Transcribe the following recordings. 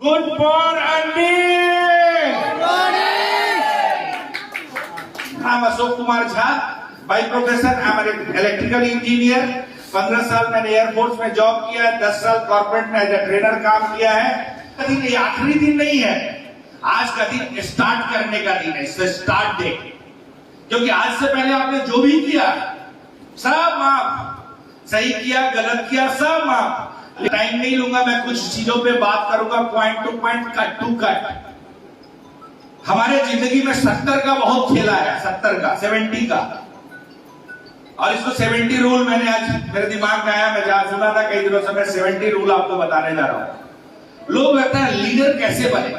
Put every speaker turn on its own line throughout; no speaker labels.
Good morning. I'm Ashok Kumar Jha. By profession, I'm an electrical engineer. 15 साल मैंने air force में job किया है, 10 साल कॉर्पोरेट में एज ए ट्रेनर काम किया है। दिन ये आखिरी दिन नहीं है, आज का दिन स्टार्ट करने का दिन है, स्टार्ट डे। क्योंकि आज से पहले आपने जो भी किया सब माफ, सही किया गलत किया सब माफ। टाइम नहीं लूंगा, मैं कुछ चीजों पे बात करूंगा, point to point, cut to cut. हमारे जिंदगी में 70 का बहुत खेला है, 70 का, 70 का, और इसको 70 रूल मैंने आज मेरे दिमाग में आया, मैं जहां सुना था कई दिनों से, मैं 70 रूल आपको बताने जा रहा हूं। लोग कहते हैं लीडर कैसे बने।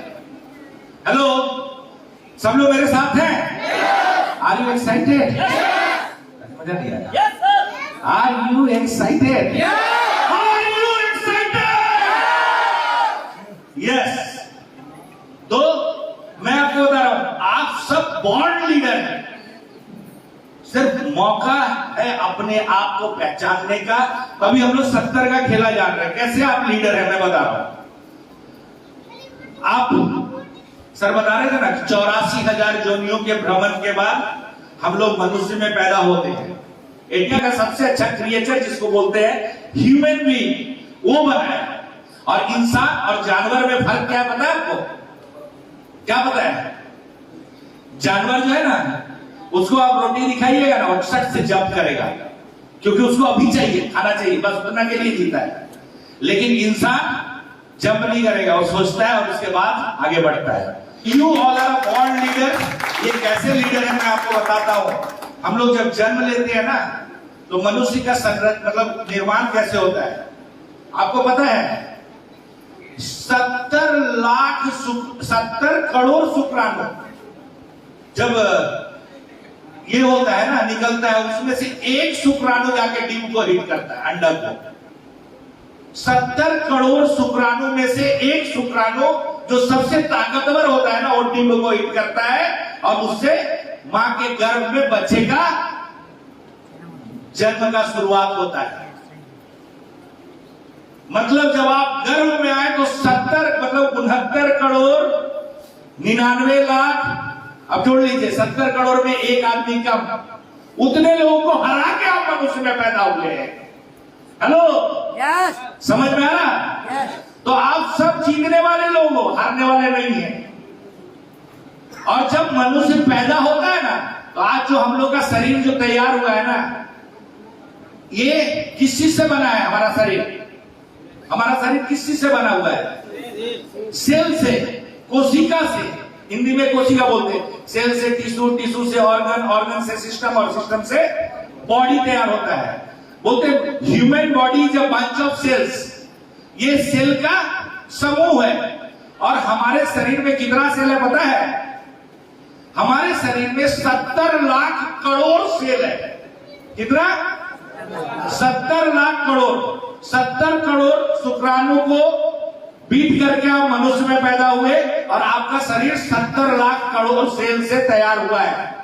हेलो, सब लोग मेरे साथ हैं? Are you excited? मजा नहीं आया? Are you excited? यस। तो मैं आपको बता रहा हूं, आप सब बॉर्न लीडर हैं, सिर्फ मौका है अपने आप को पहचानने का। तो अभी हम लोग 70 का खेला जान रहे हैं, कैसे आप लीडर हैं मैं बता रहा हूं। आप सर बता रहे थे ना, 84,000 योनियों के भ्रमण के बाद हम लोग मनुष्य में पैदा होते हैं। इंडिया का सबसे अच्छा क्रिएचर जिसको बोलते हैं ह्यूमन बीइंग, वो बनाया। और इंसान और जानवर में फर्क क्या पता है आपको? क्या पता है? जानवर जो है ना, उसको आप रोटी दिखाइएगा ना, वो सट से जंप करेगा, क्योंकि उसको अभी चाहिए, खाना चाहिए, बस उतना के लिए जीता है। लेकिन इंसान जंप नहीं करेगा, वो सोचता है और उसके बाद आगे बढ़ता है। You all are born leader. ये कैसे लीडर है मैं आपको बताता हूं। हम लोग जब जन्म लेते हैं ना, तो मनुष्य का मतलब निर्माण कैसे होता है आपको पता है? 70 करोड़ शुक्राणु जब ये होता है ना, निकलता है, उसमें से एक शुक्राणु जाके डिंब को हिट करता है, अंडा को। 70 करोड़ शुक्राणु में से एक शुक्राणु जो सबसे ताकतवर होता है ना, वो डिंब को हिट करता है और उससे मां के गर्भ में बच्चे का जन्म का शुरुआत होता है। मतलब जब आप गर्भ में आए तो 69 करोड़ 99 लाख, अब जोड़ लीजिए, 70 करोड़ में एक आदमी कम, उतने लोगों को हरा के आप मनुष्य में पैदा हुए हैं। हेलो, यस, समझ में आ रहा? यस। तो आप सब जीतने वाले लोग हो, हारने वाले नहीं है। और जब मनुष्य पैदा होता है ना, तो आज जो हम लोग का शरीर जो तैयार हुआ है ना, ये किस चीज से बना है? हमारा शरीर किस चीज से बना हुआ है? सेल से, कोशिका से। हिंदी में कोशिका बोलते हैं। सेल से टिश्यू, टिश्यू से ऑर्गन, ऑर्गन से सिस्टम, और सिस्टम से बॉडी तैयार होता है। बोलते हैं human body is a bunch of cells. ये सेल का समूह है। और हमारे शरीर में कितना सेल है पता है? हमारे शरीर में 70 लाख करोड़ सेल है। कितना? 70 लाख करोड़। 70 करोड़ शुक्राणु को बीट करके आप मनुष्य में पैदा हुए, और आपका शरीर 70 लाख करोड़ सेल से तैयार हुआ है।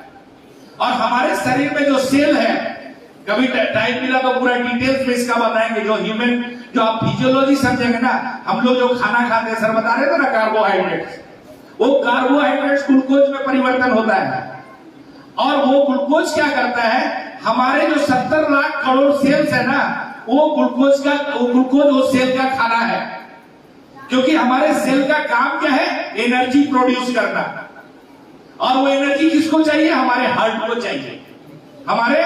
और हमारे शरीर में जो सेल है, कभी टाइम मिला तो पूरा डिटेल्स में इसका बताएंगे। जो ह्यूमन, जो आप फिजियोलॉजी समझेंगे ना, हम लोग जो खाना खाते हैं, सर बता रहे थे ना, कार्बोहाइड्रेट्स, वो कार्बोहाइड्रेट्स ग्लूकोज में परिवर्तन होता है। और वो ग्लूकोज क्या करता है? हमारे जो 70 लाख करोड़ सेल्स है ना, वो ग्लूकोज वो सेल का खाना है। क्योंकि हमारे सेल का काम क्या है? एनर्जी प्रोड्यूस करना। और वो एनर्जी किसको चाहिए? हमारे हार्ट को चाहिए, हमारे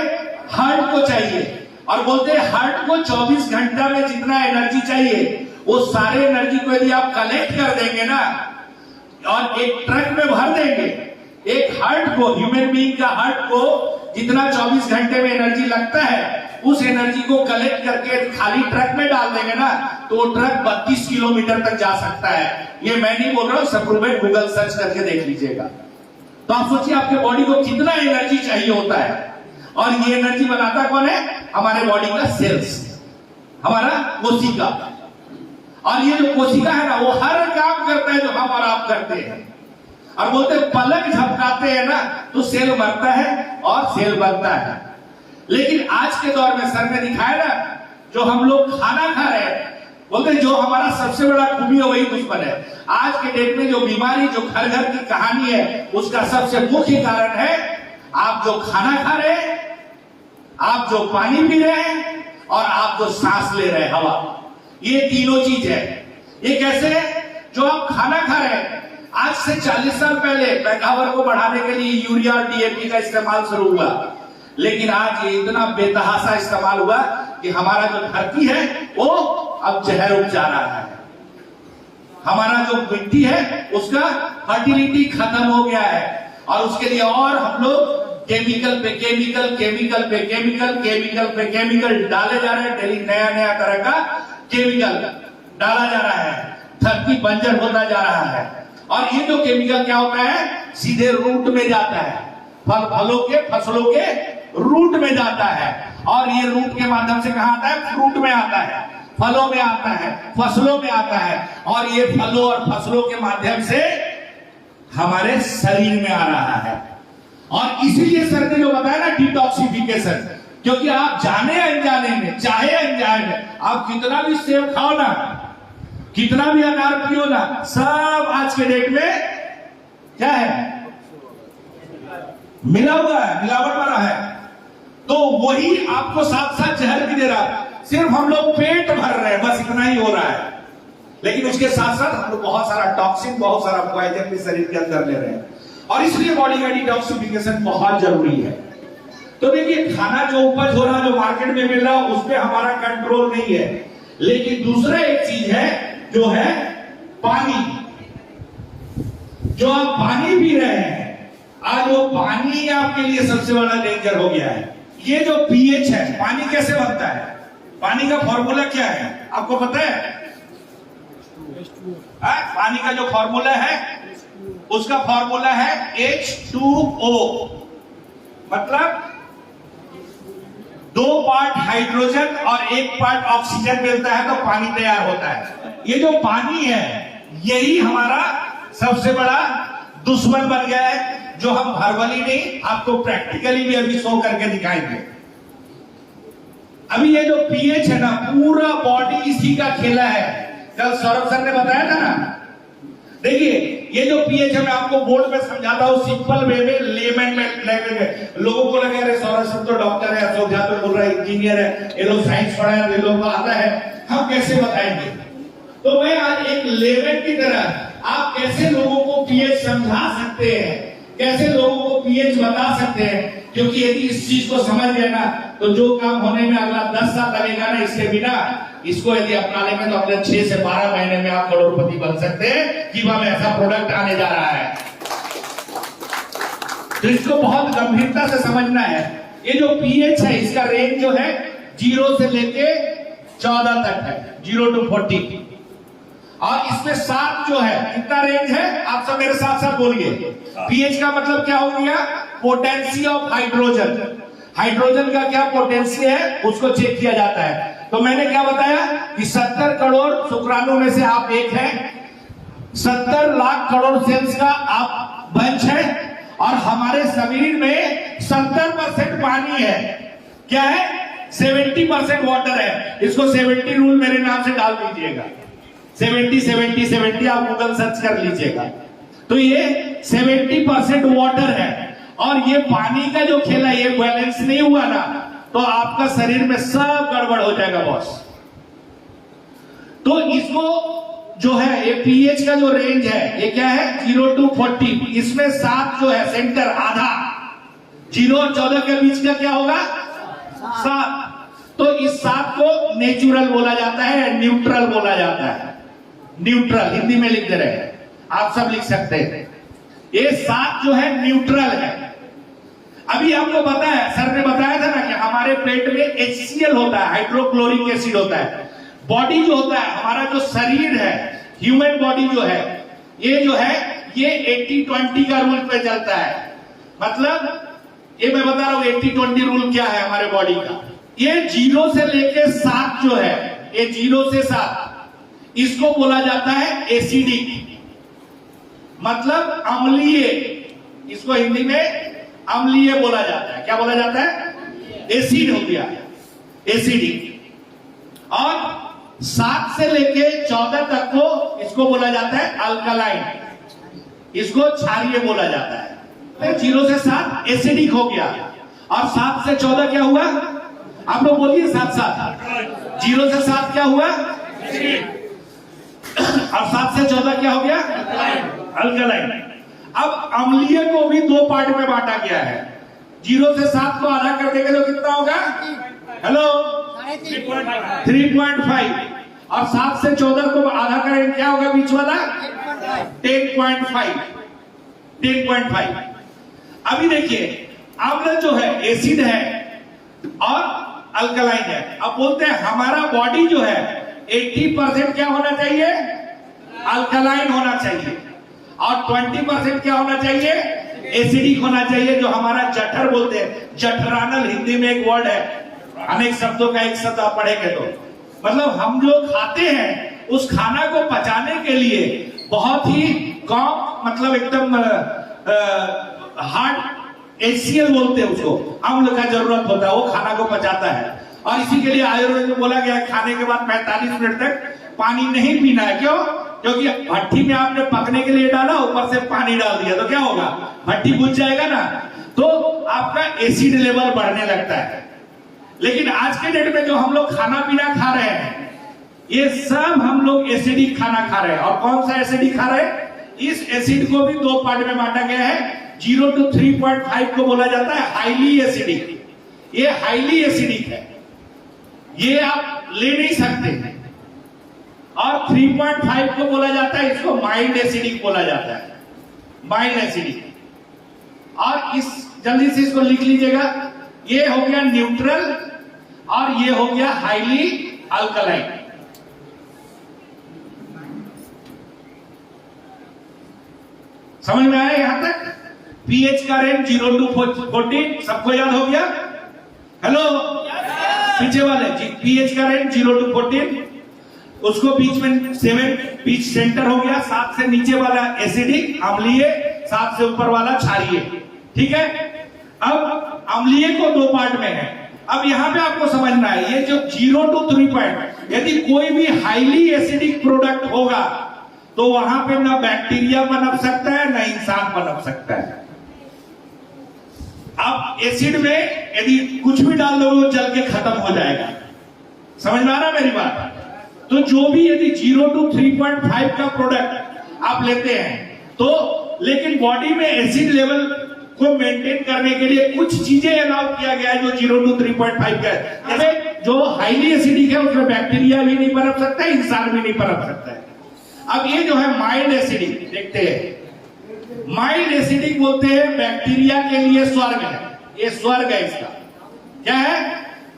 हार्ट को चाहिए। और बोलते हैं हार्ट को 24 घंटा में जितना एनर्जी चाहिए, वो सारे एनर्जी को यदि आप कलेक्ट कर देंगे ना, और एक ट्रक में भर देंगे, एक हार्ट को, ह्यूमन बीइंग का हार्ट को जितना 24 घंटे में एनर्जी लगता है, उस एनर्जी को कलेक्ट करके खाली ट्रक में डाल देंगे ना, तो वो ट्रक 32 किलोमीटर तक जा सकता है। ये मैं नहीं बोल रहा हूं, सप्रूवेंट, गूगल सर्च करके देख लीजिएगा। तो आप सोचिए आपके बॉडी को कितना एनर्जी चाहिए होता है। और ये एनर्जी बनाता कौन है? हमारे बॉडी का सेल्स, हमारा कोशिका। और ये जो कोशिका है ना, वो हर काम करता है जो हम और आप करते हैं। और बोलते पलक झपकाते हैं ना, तो सेल मरता है और सेल बनता है। लेकिन आज के दौर में सर ने दिखाया ना, जो हम लोग खाना खा रहे हैं, बोलते जो हमारा सबसे बड़ा खूबी है वही दुश्मन है। आज के डेट में जो बीमारी, जो घर घर की कहानी है, उसका सबसे मुख्य कारण है आप जो खाना खा रहे हैं, आप जो पानी पी रहे हैं और आप जो सांस ले रहे हैं, हवा। ये तीनों चीज है। ये कैसे है? जो आप खाना खा रहे हैं, आज से 40 साल पहले पैदावार को बढ़ाने के लिए यूरिया और डीएपी का इस्तेमाल शुरू हुआ, लेकिन आज ये इतना बेतहाशा इस्तेमाल हुआ कि हमारा जो धरती है वो अब जहर उग जा रहा है। हमारा जो मिट्टी है उसका फर्टिलिटी खत्म हो गया है और उसके लिए और हम लोग केमिकल पे केमिकल, केमिकल पे केमिकल, केमिकल पे केमिकल डाले जा रहे हैं। डेली नया नया तरह का केमिकल डाला जा रहा है, धरती बंजर होता जा रहा है। और ये जो केमिकल क्या होता है, सीधे रूट में जाता है, फलों के, फसलों के रूट में जाता है। और ये रूट के माध्यम से कहां आता है? फ्रूट में आता है, फलों में आता है, फसलों में आता है। और ये फलों और फसलों के माध्यम से हमारे शरीर में आ रहा है। और इसीलिए सर ने जो बताया ना डिटॉक्सिफिकेशन, क्योंकि आप जाने अनजाने में, चाहे अनजाने में, आप कितना भी सेब खाओ ना, कितना भी अनार पियो ना, सब आज के डेट में क्या है? मिला हुआ है, मिलावट वाला है। तो वही आपको साथ साथ जहर भी दे रहा है। सिर्फ हम लोग पेट भर रहे हैं, बस इतना ही हो रहा है। लेकिन उसके साथ साथ हम लोग बहुत सारा टॉक्सिन, बहुत सारा पॉइजन भी शरीर के अंदर ले रहे हैं। और इसलिए बॉडी का डिटॉक्सिफिकेशन बहुत जरूरी है। तो देखिए, खाना जो उपज हो रहा, जो मार्केट में मिल रहा, उस पर हमारा कंट्रोल नहीं है। लेकिन दूसरा एक चीज है जो है पानी। जो आप पानी पी रहे हैं, आज वो पानी आपके लिए सबसे बड़ा डेंजर हो गया है। ये जो पीएच है, पानी कैसे बनता है, पानी का फॉर्मूला क्या है आपको पता है? पानी का जो फॉर्मूला है उसका फॉर्मूला है H2O, मतलब 2 पार्ट हाइड्रोजन और 1 पार्ट ऑक्सीजन मिलता है तो पानी तैयार होता है। ये जो पानी है यही हमारा सबसे बड़ा दुश्मन बन गया है, जो हम वर्बली नहीं, आपको प्रैक्टिकली भी अभी शो करके दिखाएंगे। अभी ये जो पीएच है ना, पूरा बॉडी इसी का खेला है। कल सौरभ सर ने बताया था ना। देखिए, ये जो पीएच है मैं आपको बोर्ड में समझाता हूँ, सिंपल वे में, लेमन में, लैंग्वेज में। लोगों को लगे अरे सौरभ सर तो डॉक्टर है, अशोक झा तो बोल रहा है इंजीनियर है, ये लोग साइंस पढ़ा है, ये लोग को आता है, हम कैसे बताएंगे? तो मैं आज एक लेमन की तरह आप कैसे लोगों को पीएच समझा सकते हैं, कैसे लोगों को पीएच बता सकते हैं। क्योंकि यदि इस चीज को समझ गए ना, तो जो काम होने में अगला 10 साल लगेगा ना, इसके बिना इसको यदि अपना लेंगे तो अगले 6 से 12 महीने में आप करोड़पति बन सकते हैं कि वहां ऐसा प्रोडक्ट आने जा रहा है। तो इसको बहुत गंभीरता से समझना है। ये जो पीएच है, इसका रेंज जो है 0 से लेके 14 तक है, 0 to 40। और इसमें 7 जो है, कितना रेंज है आप सब मेरे साथ साथ बोलिए। पीएच का मतलब क्या हो गया? Potency of hydrogen. हाइड्रोजन का क्या पोटेंसी है उसको चेक किया जाता है। तो मैंने क्या बताया कि 70 करोड़ शुक्राणु में से आप एक हैं, 70 लाख करोड़ सेल्स का आप बंच है, और हमारे शरीर में 70% पानी है। क्या है? 70% वाटर है। इसको 70 रूल मेरे नाम से डाल दीजिएगा, 70 आप गूगल सर्च कर लीजिएगा। तो ये 70% वाटर है। और ये पानी का जो खेल है, ये बैलेंस नहीं हुआ ना, तो आपका शरीर में सब गड़बड़ हो जाएगा बॉस। तो इसको जो है, ये पीएच का जो रेंज है, ये क्या है? 0 to 40। इसमें 7 जो है सेंटर, आधा, 0 और 14 के बीच का क्या होगा? 7। तो इस 7 को नेचुरल बोला जाता है, न्यूट्रल बोला जाता है। न्यूट्रल हिंदी में लिख दे रहे हैं, आप सब लिख सकते हैं। ये 7 जो है न्यूट्रल है। अभी आपको पता है, सर ने बताया था ना कि हमारे पेट में HCl होता है, हाइड्रोक्लोरिक एसिड होता है। बॉडी जो होता है, हमारा जो शरीर है, ह्यूमन बॉडी जो है, ये जो है ये 80-20 का रूल पे चलता है। मतलब ये मैं बता रहा हूं 80-20 रूल क्या है हमारे बॉडी का। ये 0 से लेके 7 जो है, ये 0 से 7, इसको बोला जाता है एसिडिक, मतलब अम्लीय। इसको हिंदी में अम्लीय बोला जाता है। क्या बोला जाता है? एसिड हो गया, एसिडिक। और 7 से लेके 14 तक को इसको बोला जाता है अल्कलाइन, इसको क्षारीय बोला जाता है। 0 से 7 एसिडिक हो गया, और 7 से 14 क्या हुआ? आप लोग बोलिए साथ साथ। 0 से 7 क्या हुआ? और 7 से 14 क्या हो गया? अल्कलाइन। अब अम्लीय को भी 2 पार्ट में बांटा गया है। 0 से 7 को आधा कर देंगे तो कितना होगा? हेलो, 3.5। और 7 से 14 को आधा करेंगे क्या होगा बीच वाला? 10.5। अभी देखिए, अम्ल जो है एसिड है और अल्कलाइन है। अब बोलते हैं हमारा बॉडी जो है 80% क्या होना चाहिए? अल्कलाइन होना चाहिए, और 20% क्या होना चाहिए? एसिडिक होना चाहिए, जो हमारा जठर बोलते हैं। जठरानल हिंदी में एक वर्ड है, अनेक शब्दों का एक शब्द आप पढ़ेंगे तो मतलब हम जो खाते हैं उस खाना को पचाने के लिए बहुत ही कम, मतलब एकदम हार्ड HCl बोलते हैं उसको, अम्ल का जरूरत होता है, वो खाना को पचाता है। और इसी के लिए आयुर्वेद में बोला गया है खाने के बाद 45 मिनट तक पानी नहीं पीना है। क्यों? क्योंकि भट्टी में आपने पकने के लिए डाला, ऊपर से पानी डाल दिया तो क्या होगा? भट्टी बुझ जाएगा ना, तो आपका एसिड लेवल बढ़ने लगता है। लेकिन आज के डेट में जो हम लोग खाना पीना खा रहे हैं, ये सब हम लोग एसिडिक खाना खा रहे हैं। और कौन सा एसिडिक खा रहे हैं? इस एसिड को भी 2 पार्ट में बांटा गया है। 0 to 3.5 को बोला जाता है हाईली एसिडिक। ये हाईली एसिडिक है, ये आप ले नहीं सकते। और 3.5 को बोला जाता है, इसको माइल्ड एसिडिक बोला जाता है, माइल्ड एसिडिक। और इस जल्दी से इसको लिख लीजिएगा, ये हो गया न्यूट्रल और ये हो गया हाईली अल्कलाइन। समझ में आया यहां तक? पीएच का रेंज 0 to 14 सबको याद हो गया? हेलो, पीछे वाले पीएच का रेंज 0 to 14, उसको बीच में 7 बीच सेंटर हो गया। 7 से नीचे वाला एसिडिक अम्लीय, 7 से ऊपर वाला क्षारीय। ठीक है? अब अम्लीय को 2 पार्ट में है। अब यहां पे आपको समझना है, ये जो 0 to 3, यदि कोई भी हाईली एसिडिक प्रोडक्ट होगा तो वहां पे ना बैक्टीरिया पनप सकता है ना इंसान पनप सकता है। अब एसिड में यदि कुछ भी डाल दो वो जल के खत्म हो जाएगा। समझ में आ रहा मेरी बात? तो जो भी यदि 0 to 3.5 का प्रोडक्ट आप लेते हैं तो, लेकिन बॉडी में एसिड लेवल को मेंटेन करने के लिए कुछ चीजें अलाउ किया गया है जो 0 to 3.5 का है। जैसे जो हाईली एसिडिक है उसमें बैक्टीरिया भी नहीं पनप सकता है, इंसान भी नहीं पनप सकता है। अब ये जो है माइल्ड एसिडिक, देखते हैं, माइल्ड एसिडिक बोलते हैं बैक्टीरिया के लिए स्वर्ग है। ये स्वर्ग है इसका। क्या है?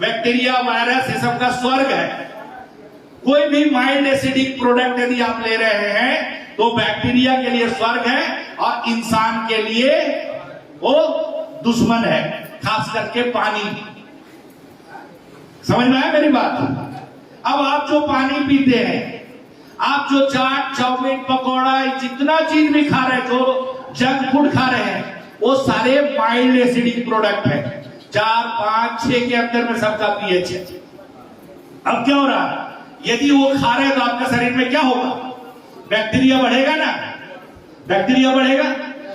बैक्टीरिया, वायरस, ये सब का स्वर्ग है। कोई भी माइल्ड एसिडिक प्रोडक्ट यदि आप ले रहे हैं तो बैक्टीरिया के लिए स्वर्ग है और इंसान के लिए वो दुश्मन है, खास करके पानी। समझ में आया मेरी बात? अब आप जो पानी पीते हैं, आप जो चाट, चाउमीन, पकौड़ा, जितना चीज भी खा रहे हैं, जो जंक फूड खा रहे हैं, वो सारे माइल्ड एसिडिक प्रोडक्ट है। 4, 5, 6 के अंदर में सबका पीएच है। अब क्या हो रहा है? यदि वो खा रहे हैं तो आपके शरीर में क्या होगा? बैक्टीरिया बढ़ेगा ना, बैक्टीरिया बढ़ेगा,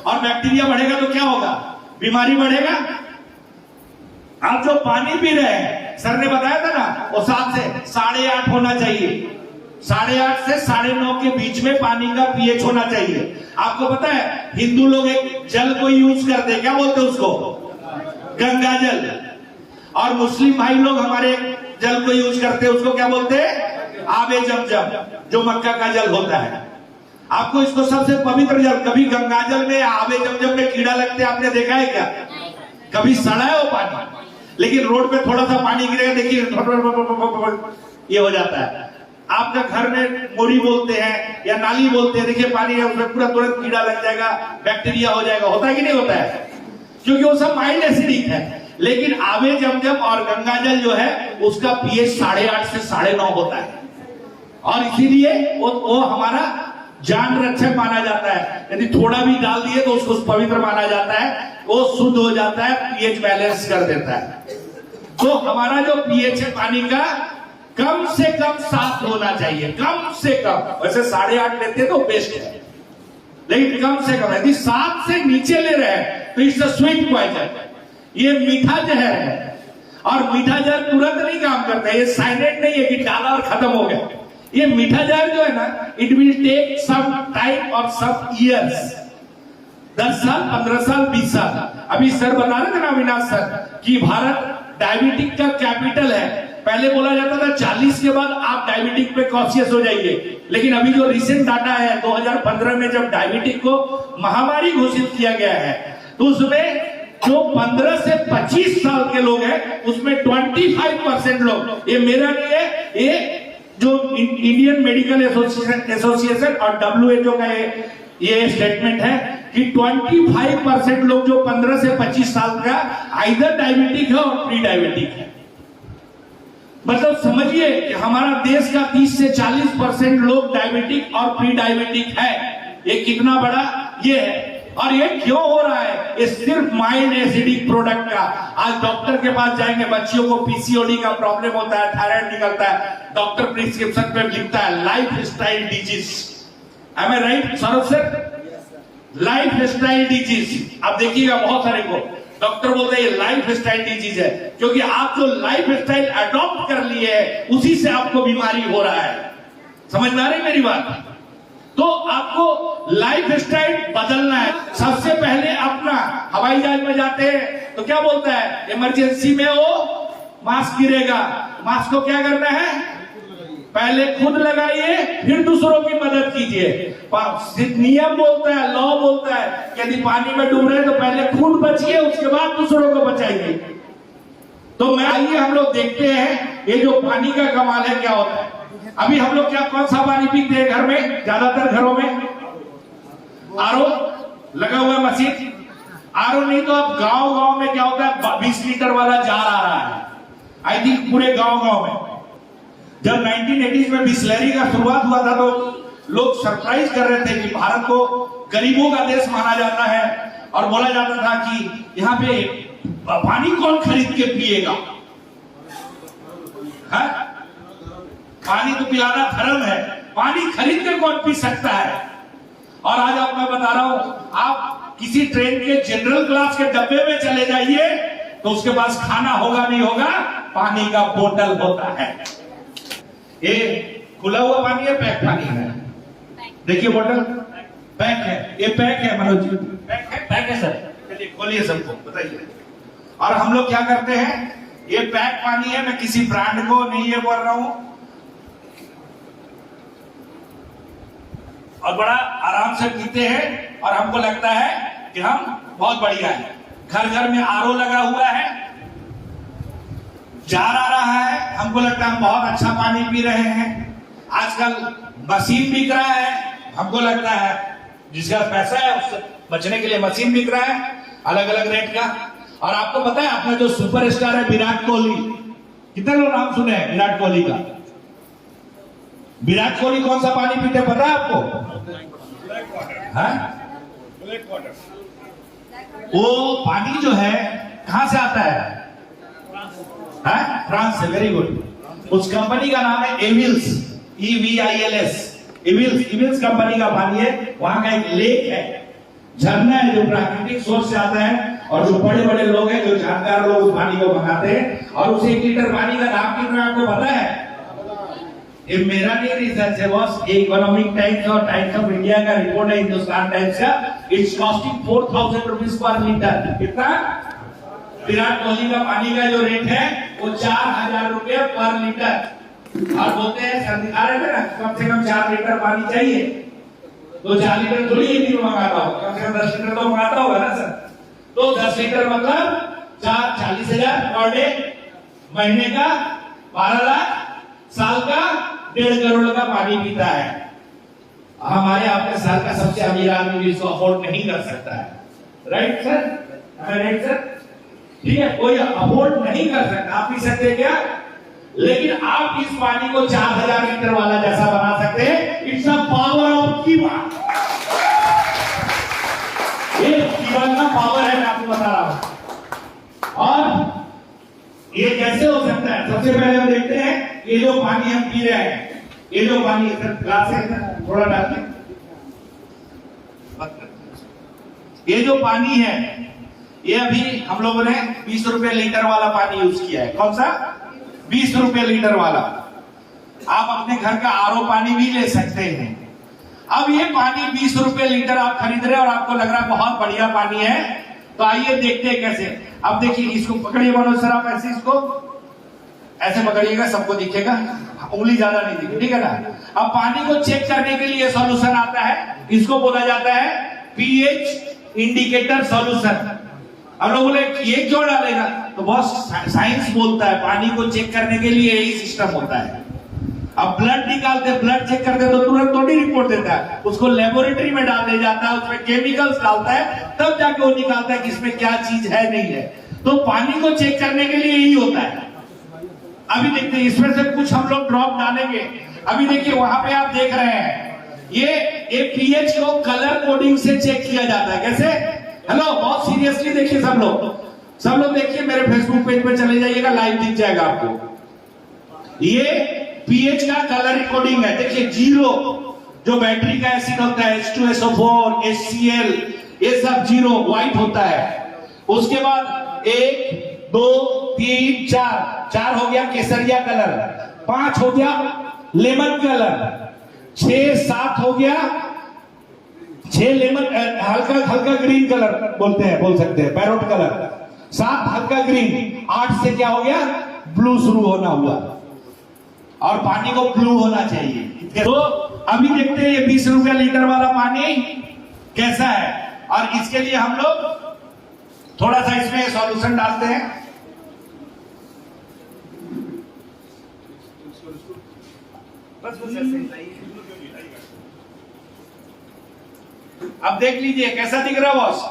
और बैक्टीरिया बढ़ेगा तो क्या होगा? बीमारी बढ़ेगा। आप जो पानी पी रहे हैं, सर ने बताया था ना, वो 7 से 8.5 होना चाहिए। 8.5 से 9.5 के बीच में पानी का पीएच होना चाहिए। आपको पता है हिंदू लोग एक जल को यूज करते हैं, क्या बोलते हैं उसको? गंगा जल। और मुस्लिम भाई लोग हमारे जल को यूज करते हैं, उसको क्या बोलते हैं? आबे जमजम, जो मक्का का जल होता है। आपको इसको सबसे पवित्र जल, कभी गंगा जल में आबे जमजम में कीड़ा लगते आपने देखा है क्या? कभी सड़ा है वो पानी? लेकिन रोड पे थोड़ा सा पानी गिरेगा, देखिए ये हो जाता है। आपका घर में मोरी बोलते हैं या नाली बोलते हैं, देखिए पानी है उसमें पूरा तुरंत कीड़ा लग जाएगा, बैक्टीरिया हो जाएगा। होता है कि नहीं होता है? क्योंकि वो सब माइल्ड एसिडिक है। लेकिन आबे जमजम और गंगा जल जो है उसका पीएच 8.5 से 9.5 होता है, और इसीलिए वो हमारा जान रक्षक माना जाता है। यदि थोड़ा भी डाल दिए तो उसको पवित्र माना जाता है, वो शुद्ध हो जाता है, पीएच बैलेंस कर देता है। तो हमारा जो पीएच है पानी का कम से कम 7 होना चाहिए, कम से कम। वैसे 8.5 लेते तो बेस्ट है, लेकिन कम से कम यदि 7 से नीचे ले रहे हैं तो इससे स्वीट पॉइजन, ये मीठा जहर है। और मीठा जहर तुरंत नहीं काम करता है, ये साइलेंट नहीं है कि डाला और खत्म हो गया। ये मीठा जहर जो है ना, it will take some time और सम ईयर्स, 10 साल, 15 साल, 20 साल। अभी सर बता रहे थे ना, अविनाश सर, कि भारत डायबिटिक का कैपिटल है। पहले बोला जाता था 40 के बाद आप डायबिटिक पे कॉन्शियस हो जाइए, लेकिन अभी जो रिसेंट डाटा है 2015 में जब डायबिटिक को महामारी घोषित किया गया है, तो उसमें जो 15 से 25 साल के लोग हैं उसमें 25% लोग, ये मेरा नहीं है, ये जो इंडियन मेडिकल एसोसिएशन और WHO का ये स्टेटमेंट है कि 25% लोग जो 15 से 25 साल का आइदर डायबिटिक है और प्री डायबिटिक है। मतलब समझिए कि हमारा देश का 30 से 40% लोग डायबिटिक और प्री डायबिटिक है। ये कितना बड़ा ये है, और ये क्यों हो रहा है? ये सिर्फ माइल्ड एसिडिक प्रोडक्ट का। आज डॉक्टर के पास जाएंगे, बच्चियों को PCOD का प्रॉब्लम होता है, थायराइड निकलता है, डॉक्टर प्रिस्क्रिप्शन पे लिखता है lifestyle disease. Am I right Saurabh sir? Lifestyle disease. अब देखिएगा बहुत सारे को डॉक्टर बोलते हैं ये लाइफ स्टाइल डिजीज है, क्योंकि आप जो लाइफ स्टाइल अडॉप्ट कर लिए है उसी से आपको बीमारी हो रहा है। समझ में आ रही मेरी बात? तो आपको लाइफ स्टाइल बदलना है। सबसे पहले अपना, हवाई जहाज में जाते हैं तो क्या बोलता है, इमरजेंसी में वो मास्क गिरेगा। मास्क को क्या करना है? पहले खुद लगाइए, फिर दूसरों की मदद कीजिए। नियम बोलता है, लॉ बोलता है कि यदि पानी में डूब रहे हैं तो पहले खुद बचिए, उसके बाद दूसरों को बचाइए। तो मैं आइए हम लोग देखते हैं ये जो पानी का कमाल है क्या होता है। अभी हम लोग क्या कौन सा पानी पीते हैं घर में? ज्यादातर घरों में आरओ लगा हुआ मशीन। आरओ नहीं तो अब गांव गांव में क्या होता है, 20 लीटर वाला जार आ रहा है, आई थिंक पूरे गांव गांव में। जब 1980s में बिस्लरी का शुरुआत हुआ था तो लोग सरप्राइज कर रहे थे कि भारत को गरीबों का देश माना जाता है, और बोला जाता था कि यहाँ पे पानी कौन खरीद के पिएगा, है? पानी तो पिलाना धर्म है, पानी खरीद के कौन पी सकता है? और आज आप, मैं बता रहा हूं, आप किसी ट्रेन के जनरल क्लास के डब्बे में चले जाइए तो उसके पास खाना होगा नहीं होगा, पानी का बोतल होता है। ये खुला हुआ पानी है, पैक पानी है? देखिए बोतल पैक है, ये पैक है मनोज जी, पैक है सर। चलिए खोलिए, सबको बताइए। और हम लोग क्या करते हैं, ये पैक पानी है, मैं किसी ब्रांड को नहीं ये बोल रहा हूं, और बड़ा आराम से पीते हैं और हमको लगता है कि हम बहुत बढ़िया है। घर घर में आरओ लगा हुआ है, जार आ रहा है, हमको लगता है हम बहुत अच्छा पानी पी रहे हैं। आजकल मशीन बिक रहा है, हमको लगता है जिसका पैसा है उससे बचने के लिए मशीन बिक रहा है अलग अलग रेट का। और आपको पता है अपना जो सुपरस्टार है विराट कोहली, कितने लोग नाम सुने हैं विराट कोहली का? विराट कोहली कौन सा पानी पीते पता है आपको? Black water. वो पानी जो है कहां से आता है? फ्रांस से। Very good. उस कंपनी का नाम है एविल्स, EVILS। एविल्स कंपनी का पानी है। वहां का एक लेक है, झरना है जो प्राकृतिक सोर्स से आता है, और जो बड़े बड़े लोग हैं, जो जानकार लोग उस पानी को मंगाते हैं। और उस 1 लीटर पानी का दाम कितना आपको पता है? ये मेरा नहीं रिसर्च है बॉस, इकोनॉमिक टाइम्स और टाइम्स ऑफ इंडिया का रिपोर्ट है, हिंदुस्तान टाइम्स का। It's costing 4000 rupees per litre. कितना? विराट कोहली का पानी का जो रेट है वो 4000 रुपए पर लीटर। और बोलते हैं सर दिखा रहे थे ना, कम से कम 4 लीटर पानी चाहिए, तो 4 लीटर थोड़ी एक दिन मंगाता हो, कम से कम 10 लीटर तो मंगाता होगा ना सर। तो 10 लीटर मतलब 40,000 पर डे, महीने का 12 लाख, साल का 1.5 करोड़ का पानी पीता है। हमारे आपके साल का सबसे अमीर आदमी भी इसको अफोर्ड नहीं कर सकता है। Right sir? Right sir? ठीक है, कोई अफोर्ड नहीं कर सकता। आप पी सकते क्या? लेकिन आप इस पानी को 4000 लीटर वाला जैसा बना सकते हैं। इट्स अ पावर ऑफ कीवा। ये कीवा का पावर है, मैं आपको बता रहा हूं। और ये कैसे हो सकता है? सबसे पहले हम देखते हैं ये जो पानी हम पी रहे हैं, ये जो पानी इधर ग्लास है थोड़ा डाल, ये जो पानी है ये अभी हम लोगों ने 20 रुपए लीटर वाला पानी यूज किया है। कौन सा? 20 रुपए लीटर वाला। आप अपने घर का आरओ पानी भी ले सकते हैं। अब ये पानी 20 रुपए लीटर आप खरीद रहे हैं और आपको लग रहा है बहुत बढ़िया पानी है, तो आइए देखते हैं कैसे। अब देखिए, इसको पकड़िए मनोज सर, आप ऐसे इसको ऐसे पकड़िएगा, सबको दिखेगा, उंगली ज्यादा नहीं दिखेगी, ठीक है ना। अब पानी को चेक करने के लिए सॉल्यूशन आता है, इसको बोला जाता है पीएच इंडिकेटर सॉल्यूशन। अब लोग बोले ये क्यों डालेगा, तो बहुत साइंस बोलता है पानी को चेक करने के लिए यही सिस्टम होता है। अब ब्लड निकालते, ब्लड चेक करते तो तुरंत थोड़ी रिपोर्ट देता है, उसको लेबोरेटरी में डाल दिया जाता है, उसमें केमिकल्स डालता है, तब जाके वो निकालता है कि इसमें क्या चीज है नहीं है। तो पानी को चेक करने के लिए यही होता है। अभी देखते हैं, इसमें से कुछ हम लोग ड्रॉप डालेंगे। अभी देखिए वहां पे आप देख रहे हैं, ये पीएच को कलर कोडिंग से चेक किया जाता है। कैसे? हेलो, बहुत सीरियसली देखिए सब लोग देखिए, मेरे फेसबुक पेज पे चले जाइएगा, लाइव दिख जाएगा आपको। ये पीएच का कलर कोडिंग है। देखिए, 0 जो बैटरी का एसिड होता है, H2SO4, HCl, ये सब 0 व्हाइट होता है। उसके बाद 1 2 3 4 हो गया केसरिया कलर, 5 हो गया लेमन कलर, 6 7 हो गया, 6 लेमन हल्का ग्रीन कलर बोल सकते हैं, पैरोट कलर, 7 हल्का ग्रीन, 8 से क्या हो गया, ब्लू शुरू होना हुआ, और पानी को ब्लू होना चाहिए। तो अभी देखते हैं ये 20 रुपया लीटर वाला पानी कैसा है, और इसके लिए हम लोग थोड़ा सा इसमें सॉल्यूशन डालते हैं। अब देख लीजिए कैसा दिख रहा है बॉस।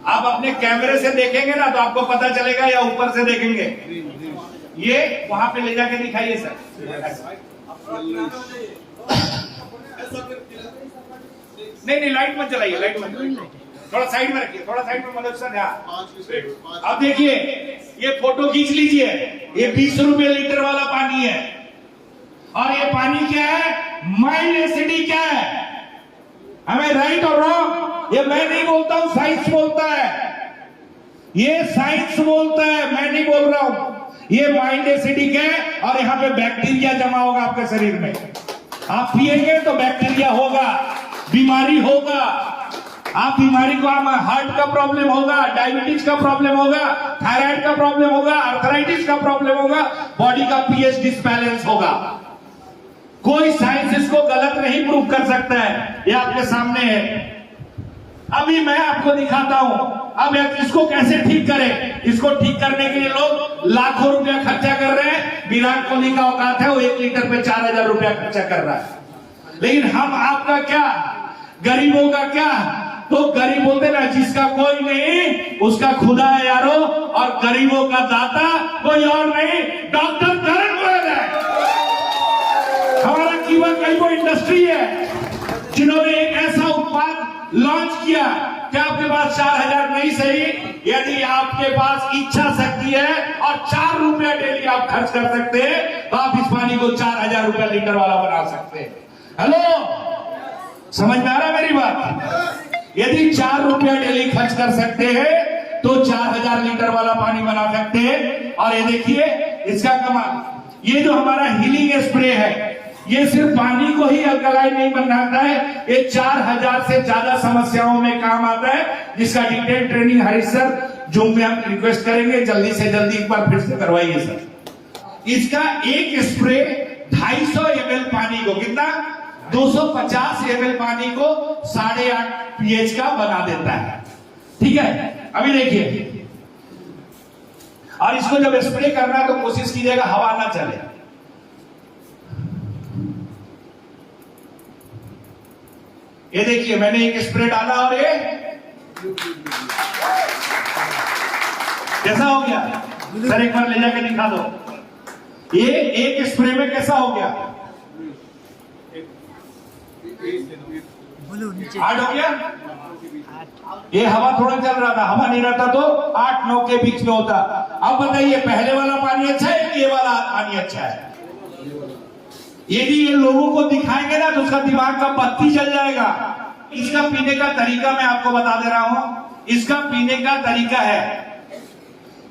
आप अपने कैमरे से देखेंगे ना तो आपको पता चलेगा, या ऊपर से देखेंगे, ये वहां पे ले जाके दिखाइए सर। नहीं, लाइट मत जलाइए, लाइट मत जलाइए, थोड़ा साइड में रखिए, थोड़ा साइड में मनोज सर। अब देखिए, ये फोटो खींच लीजिए, ये 20 रुपए लीटर वाला पानी है, और ये पानी क्या है, माइल्ड एसिडिक है। हमें राइट और रॉन्ग, ये मैं नहीं बोलता हूं, साइंस बोलता है, ये साइंस बोलता है, मैं नहीं बोल रहा हूं। ये माइल्ड एसिडिक है, और यहाँ पे बैक्टीरिया जमा होगा आपके शरीर में। आप पिएंगे तो बैक्टीरिया होगा, बीमारी होगा, आप बीमारी को, हार्ट का प्रॉब्लम होगा, डायबिटीज का प्रॉब्लम होगा, थायराइड का प्रॉब्लम होगा, आर्थराइटिस का प्रॉब्लम होगा, बॉडी का पीएच डिसबैलेंस होगा। कोई साइंस इसको गलत नहीं प्रूव कर सकता है, ये आपके सामने है। अभी मैं आपको दिखाता हूं, अब इसको कैसे ठीक करें। इसको ठीक करने के लिए लोग लाखों रुपया खर्चा कर रहे हैं। विराट कोहली का औकात है, वो 1 लीटर पे 4000 रुपया खर्चा कर रहा है। लेकिन हम आपका क्या, गरीबों का क्या? तो गरीब बोलते ना, जिसका कोई नहीं उसका खुदा है यारो, और गरीबों का दाता कोई और नहीं, डॉक्टर करण गोयल है। हमारा कीवा कैल्वो इंडस्ट्री है, जिन्होंने एक ऐसा उत्पाद लॉन्च किया कि आपके पास 4000 नहीं सही, यदि आपके पास इच्छा शक्ति है और 4 रुपया डेली आप खर्च कर सकते हैं, तो आप इस पानी को 4000 रुपया लीटर वाला बना सकते हैं। हेलो, समझ में आ रहा है मेरी बात? यदि 4 रुपया डेली खर्च कर सकते हैं तो 4000 लीटर वाला पानी बना सकते हैं। और ये देखिए इसका कमाल, ये जो हमारा हीलिंग स्प्रे है, ये सिर्फ पानी को ही अल्कलाइन नहीं बनाता है, ये 4000 से ज्यादा समस्याओं में काम आता है, जिसका detail training Harish sir zoom में हम रिक्वेस्ट करेंगे, जल्दी से जल्दी एक बार फिर से करवाइए सर। इसका एक स्प्रे 250 ml पानी को, कितना, 250 ml पानी को 8.5 pH का बना देता है। ठीक है, अभी देखिए, और इसको जब स्प्रे करना है तो कोशिश कीजिएगा हवा ना चले। ये देखिए, मैंने एक स्प्रे डाला और ये कैसा हो गया सर, एक बार ले जाके दिखा दो। ये एक स्प्रे में कैसा हो गया, हार्ड हो गया। ये हवा थोड़ा चल रहा था, हवा नहीं रहता तो 8-9 के बीच में होता। अब बताइए, पहले वाला पानी अच्छा है कि ये वाला पानी अच्छा है? यदि ये लोगों को दिखाएंगे ना तो उसका दिमाग का बत्ती जल जाएगा। इसका पीने का तरीका मैं आपको बता दे रहा हूं। इसका पीने का तरीका है,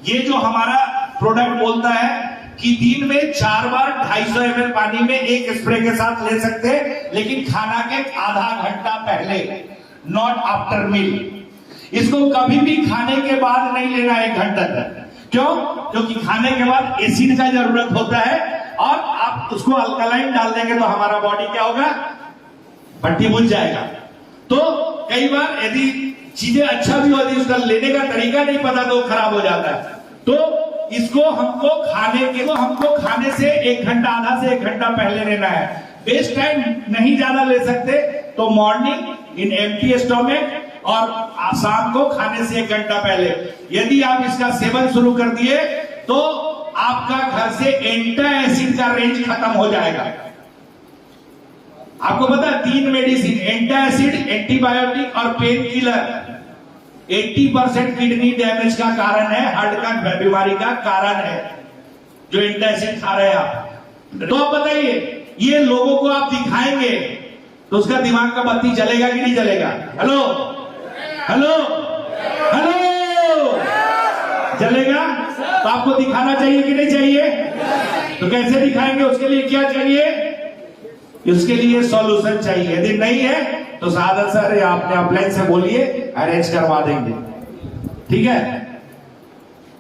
ये जो हमारा प्रोडक्ट बोलता है कि दिन में 4 बार 250 ml पानी में एक स्प्रे के साथ ले सकते हैं, लेकिन खाना के आधा घंटा पहले, नॉट आफ्टर मील। इसको कभी भी खाने के बाद नहीं लेना 1 घंटा तक। क्यों? क्योंकि खाने के बाद एसिड का जरूरत होता है और आप उसको अल्कलाइन डाल देंगे तो हमारा बॉडी क्या होगा, भट्टी बुझ जाएगा। तो कई बार यदि चीजें अच्छा भी होती, उसका लेने का तरीका नहीं पता तो खराब हो जाता है। तो इसको हमको खाने से 1 घंटा, आधा से 1 घंटा पहले लेना है। बेस्ट टाइम नहीं ज्यादा ले सकते तो मॉर्निंग इन एम्प्टी स्टोमक और शाम को खाने से 1 घंटा पहले। यदि आप इसका सेवन शुरू कर दिए तो आपका घर से एंटी एसिड का रेंज खत्म हो जाएगा। आपको पता है 3 मेडिसिन, एंटी एसिड, एंटीबायोटिक और पेन किलर 80% किडनी डैमेज का कारण है, हार्ट का बीमारी का कारण है, जो एंटी एसिड खा रहे हैं आप। तो आप बताइए, ये लोगों को आप दिखाएंगे तो उसका दिमाग का बत्ती जलेगा कि नहीं जलेगा? हेलो हेलो हेलो, जलेगा। तो आपको दिखाना चाहिए कि नहीं चाहिए? तो कैसे दिखाएंगे? उसके लिए क्या चाहिए? उसके लिए सॉल्यूशन चाहिए। यदि नहीं है तो साधन सर आपने अपलाइन से बोलिए, अरेंज करवा देंगे। ठीक है,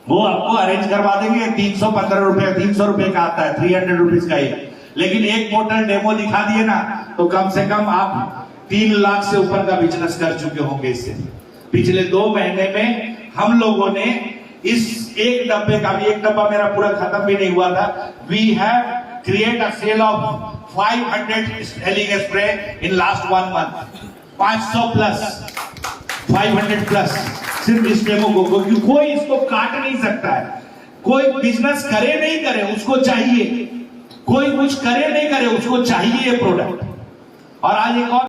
वो आपको अरेंज करवा देंगे। 315 रुपए, 300 रुपए का आता है, 300 रुपीज का ही। लेकिन एक बोतल डेमो दिखा दिए ना तो कम से कम आप 3 लाख से ऊपर का बिजनेस कर चुके होंगे इससे। पिछले 2 महीने में हम लोगों ने इस एक डब्बे का भी, एक डब्बा मेरा पूरा खत्म भी नहीं हुआ था, we have create a sale of 500 healing spray in last 1 month. 500 plus, 500 plus सिर्फ इस डेमो को, क्योंकि कोई इसको काट नहीं सकता है। कोई बिजनेस करे नहीं करे, उसको चाहिए। कोई कुछ करे नहीं करे, उसको चाहिए ये प्रोडक्ट। और आज एक और